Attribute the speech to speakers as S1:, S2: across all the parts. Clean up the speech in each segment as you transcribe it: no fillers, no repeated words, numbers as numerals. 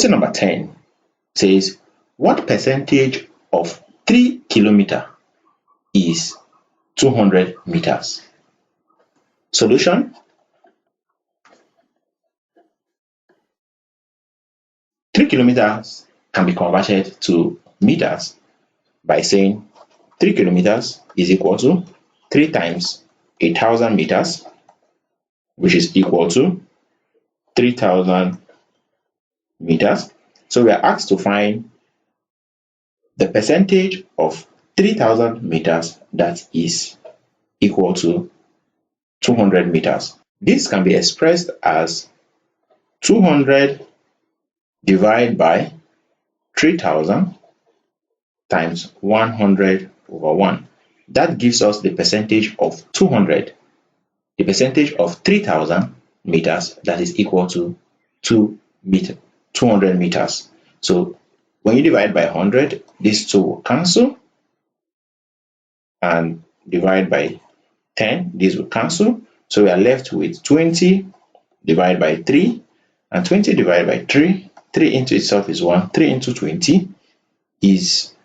S1: Question number 10 says, what percentage of 3 kilometers is 200 meters? Solution: 3 kilometers can be converted to meters by saying 3 kilometers is equal to 3 times 1,000 meters, which is equal to 3,000 meters. So we are asked to find the percentage of 3,000 meters that is equal to 200 meters. This can be expressed as 200 divided by 3,000 times 100 over 1. That gives us the percentage of 200. The percentage of 3,000 meters that is equal to 200 meters. So when you divide by 100, these two will cancel, and divide by 10, these will cancel. So we are left with 20 divided by 3, and 20 divided by 3, 3 into itself is 1, 3 into 20 is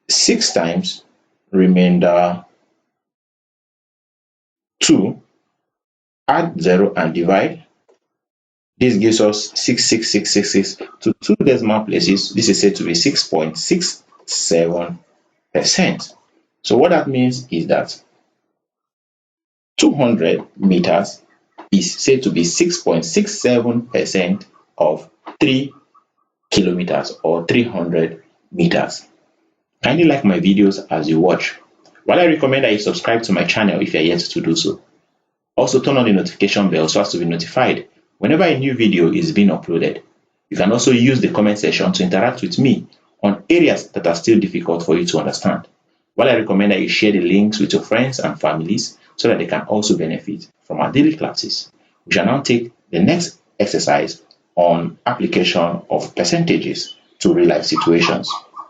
S1: 6 times remainder 2, add 0 and divide. This gives us 66666 to 2 decimal places. This is said to be 6.67%. So what that means is that 200 meters is said to be 6.67% of 3 kilometers or 300 meters. Kindly like my videos as you watch. While I recommend that you subscribe to my channel if you are yet to do so. Also turn on the notification bell so as to be notified whenever a new video is being uploaded. You can also use the comment section to interact with me on areas that are still difficult for you to understand. While I recommend that you share the links with your friends and families so that they can also benefit from our daily classes. We shall now take the next exercise on application of percentages to real life situations.